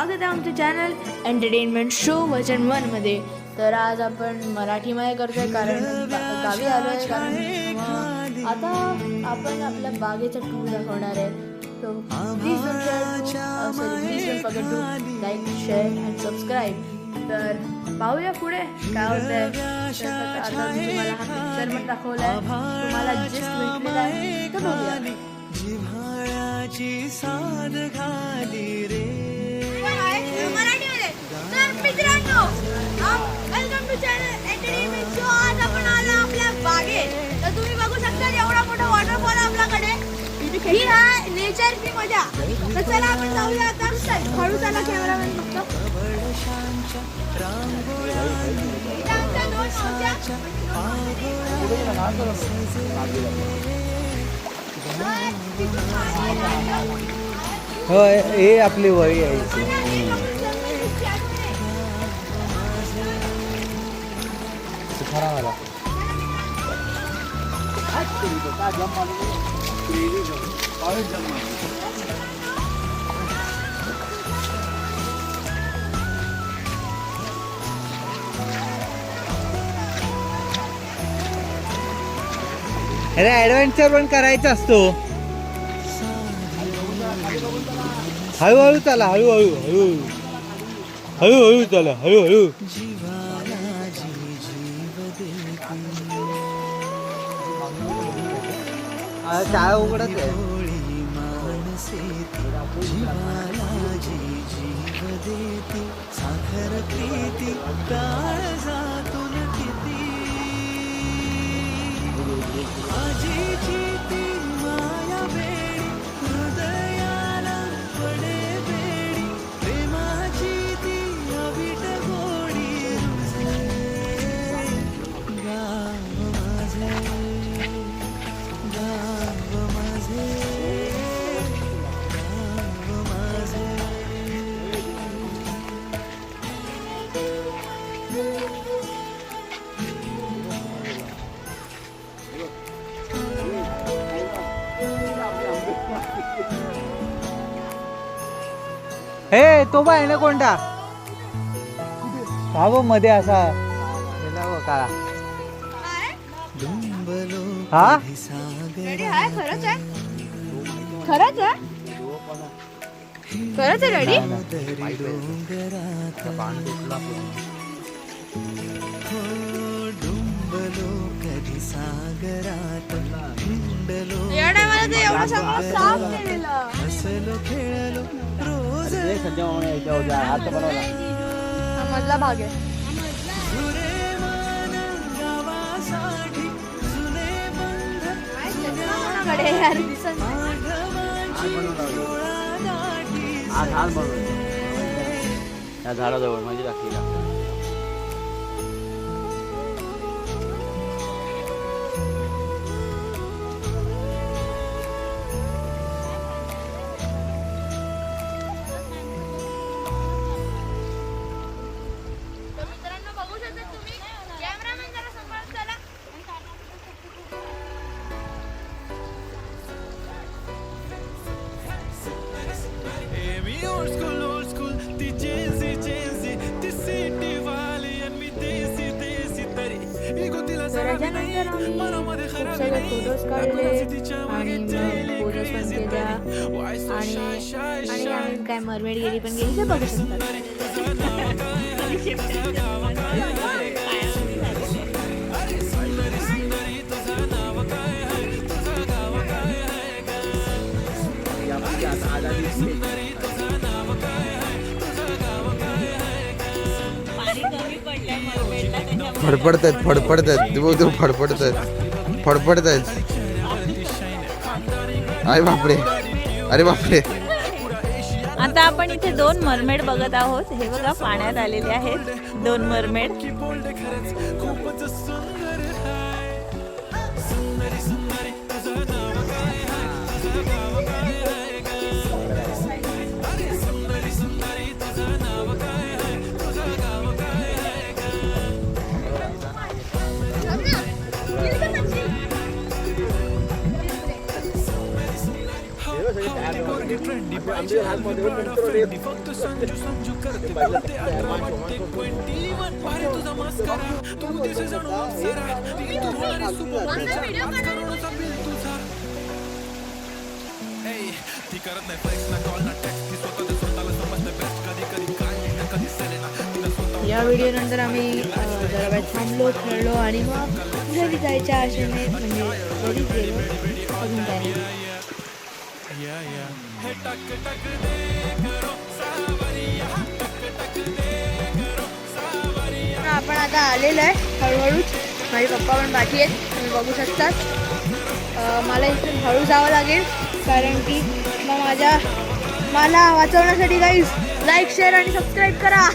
स्वागत आहे आमच्या चॅनल एंटरटेनमेंट शो वर्जन 1 मध्ये। तर आज आपण मराठीमध्ये करतोय कारण गावी आलोय, कारण आता आपण आपल्या बागेचा टूर दाखवणार आहे। तो please don't forget to like, share and subscribe. तर पाहूया पुढे काय होतंय। आता तुम्हाला हा पिक्चर पण दाखवलाय, तुम्हाला जिस्ट भेटलेला आहे, तर बघूया। जिव्हाळ्याची साद घाली रे मराठीमध्ये। तर मित्रांनो, welcome to channel entertainment show. आज आपण आलो आपल्या बागेत। तर तुम्ही बघू शकता एवढा मोठा वॉटरफॉल आपल्याकडे। ही आहे नेचरची मजा। तर चला आपण जाऊया आता। हळू चला, कॅमेरामॅन बघतो। इथं आमच्या दोन मावश्या। होय, हे आपली वही आहे। अरे ॲडव्हेंचर पण करायचा असतो। हळूहळू चला, हळूहळू हळूहळू हळूहळू चला, हळूहळू। काय उघडत आहे। साखर प्रीती काळजातून किती आजीची ती माया बेडी हृदयाला पडे बेडी प्रेमाची ती अवीट गोडी रुजले गाव माझे गाव माझे गाव माझे। हे तो बाय ना कोणता हा मध्ये असा काळा हा रेडी आहे? खरंच आहे? खरंच आहे? खरंच आहे रेडी? या टायमाला ते एवढं सगळं साफ केलेलं। हा मधला भाग आहे। यार दिसत या झाडाजवळ माझी दाखली खूप सारे फोटोज काढले आणि फोटोज पण केल्या आणि आम्ही काय मरमेड गेली पण गेली ते बघू शकतात। फडफडतायत फडफडतायत अरे बापरे, अरे बापरे। आता आपण इथे दोन मरमेड बघत आहोत। हे बघा, पाण्यात आलेले आहेत दोन मरमेड। या व्हिडिओ नंतर आम्ही जरा वेळ थांबलो, खेळलो आणि मग घरी जायच्या आशेने म्हणजे घरी गेलो. अजून काय नाही. आपण आता आलेलो आहे हळूहळूच. माझे पप्पा पण बाकी आहेत, तुम्ही बघू शकतात. मला इथून हळू जावं लागेल कारण की मग मला वाचवण्यासाठी गाईज लाईक शेअर आणि सबस्क्राईब करा.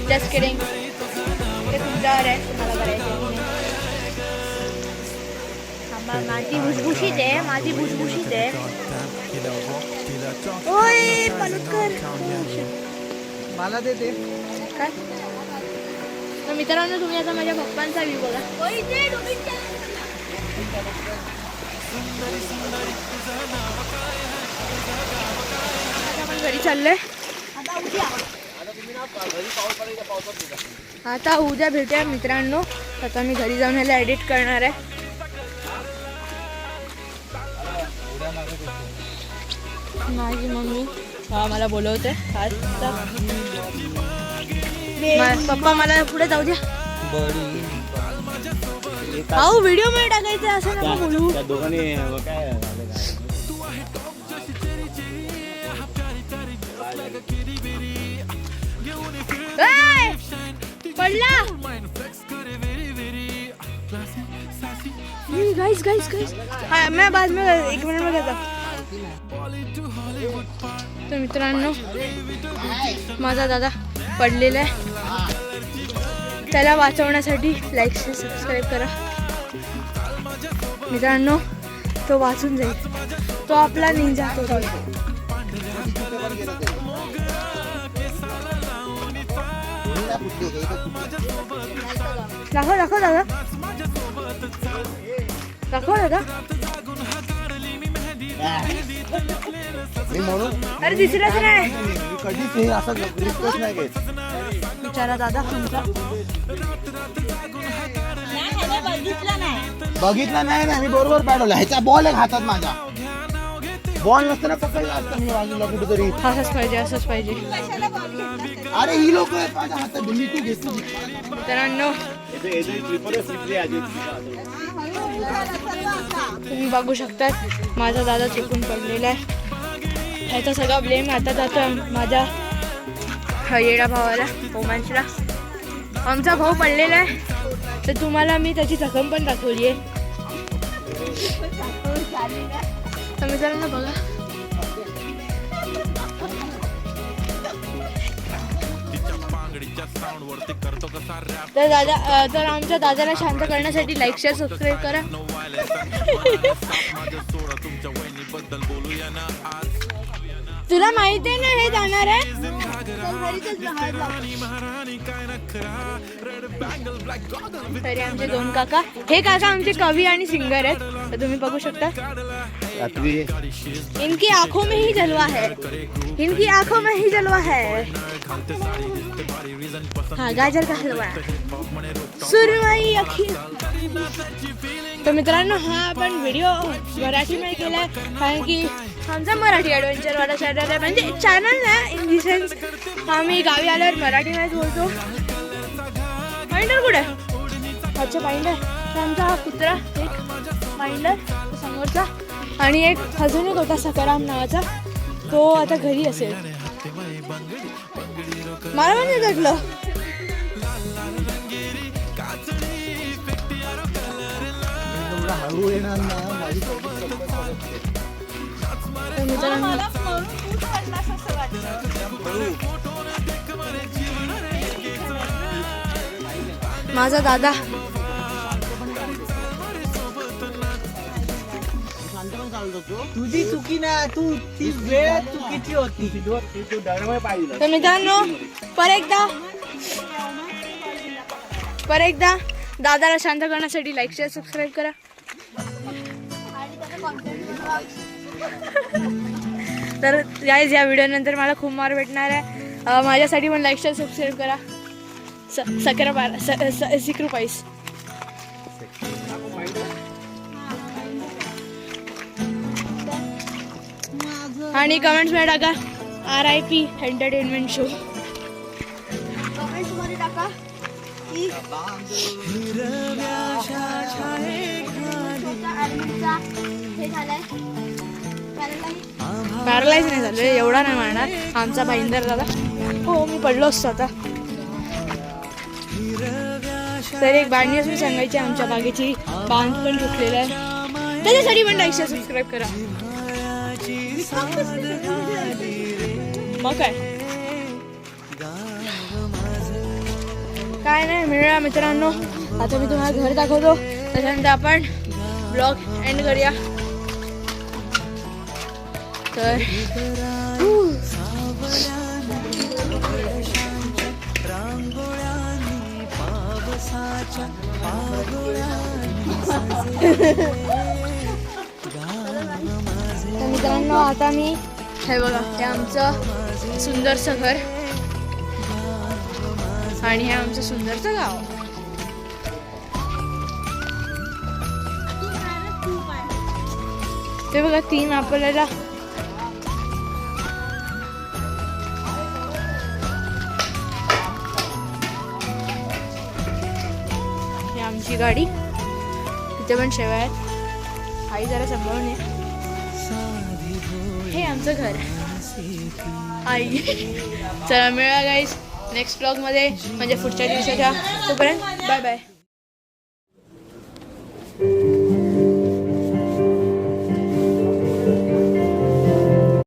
जस्ट किडिंग, ते तुमच्यावर आहे, तुम्हाला करायचं. माझी भुसभुशीत आहे, माझी भुसभुशीत आहे. ओय पलकर मला देते काय. तर मित्रांनो तुम्ही आता माझ्या पप्पांचा व्ह्यू बघा. आता आपण घरी चाललोय. आता उद्या भेटूया मित्रांनो. आता मी घरी जाऊन ह्याला एडिट करणार आहे. माझी मम्मी मला बोलवते आज. पप्पा मला पुढे जाऊ द्या. अहो व्हिडिओ मध्ये टाकायचं असं नका बोलू. त्या दोघांनी काय पडला. गाइस गाइस गाइस हाँ मैं बाद में 1 मिनट में करता. तर मित्रांनो माझा दादा पडलेला आहे. त्याला वाचवण्यासाठी लाईक सबस्क्राईब करा मित्रांनो. तो वाचून जाईल. तो आपला निंजा. तो दाखव दाखव दादा, दाखव दादा. अरे दिसलाच नाही. कधीच असं रिक्वेस्ट नाही घेत. बिचारा दादा आमचा. बघितला नाही ना मी, बरोबर पाठवला. ह्याचा बॉल एक हातात माझा. बॉल नसताना पकडला असता मी बाजूला कुठेतरी. असंच पाहिजे, असंच पाहिजे. अरे ही लोक माझ्या हातात मी तू घेतो. मित्रांनो तुम्ही बघू शकतात माझा दादा चुकून पडलेला आहे. ह्याचा सगळा ब्लेम आता जातो माझ्या येडा भावाला रोमांचला. आमचा भाऊ पडलेला आहे तर तुम्हाला मी त्याची जखम पण दाखवली आहे. तर मित्रांनो बघा तर दादा तर आमच्या दादाला शांत करण्यासाठी लाईक शेअर सबस्क्राईब करा. तुला माहिती आहे ना हे जाणार आहे. तरी आमचे 2 काका, हे काका आमचे कवी आणि सिंगर आहेत. तर तुम्ही बघू शकता इनकी आंखों में ही जलवा है, इनकी आंखों में ही जलवा है. हाँ गाजर का हलवा, सुरमई अखी. तर मित्रांनो हा आपण व्हिडिओ मराठीमध्ये केला कारण की आमचा मराठी ॲडव्हेंचरवाला चॅनल आहे. म्हणजे चॅनल नाही इन दी सेन्स आम्ही गावी आल्यावर मराठीमध्येच बोलतो. पाइंडर कुठे? अच्छा पाइंडर. आमचा हा कुत्रा एक पाइंडर समोरचा आणि एक अजून एक होता सकाराम नावाचा. तो आता घरी असेल. मला पण नाही वाटलं. हळू येणार ना. माझा दादा तुझी चुकी ना, तू ती वेळ चुकीची होती. तर मित्रांनो पर एकदा दादाला शांत करण्यासाठी लाईक शेअर सबस्क्राईब करा. तर गाईज या व्हिडिओनंतर मला खूप मार भेटणार आहे. माझ्यासाठी पण लाईक सबस्क्राईब करा. 6 रुपये. आणि कमेंट्समध्ये टाका RIP एंटरटेनमेंट शो. कमेंट्समध्ये टाका की पॅरलाइज नाही झालं, एवढा नाही मारणार आमचा भाईंदर दादा. हो मी पडलो असतो आता. तर एक बॅड न्यूज मी सांगायची, आमच्या बागेची बांध पण तुटलेला आहे. त्याच्यासाठी पण लाईक सबस्क्राईब करा. मग काय नाही मिळूया मित्रांनो. आता मी तुम्हाला घर दाखवतो, त्याच्यानंतर आपण ब्लॉग एंड करूया. तर मित्रांनो आता मी हे बघा, हे आमचं सुंदरसं घर आणि हे आमचं सुंदरचं गाव. ते बघा 3 आपल्याला ही आमची गाडी, तिथे पण शेवा आहेत. आई जरा सांभाळून ये. हे आमचं घर आई. चला मिळूया गाईज नेक्स्ट ब्लॉगमध्ये, म्हणजे पुढच्या दिवसाच्या. तोपर्यंत बाय बाय.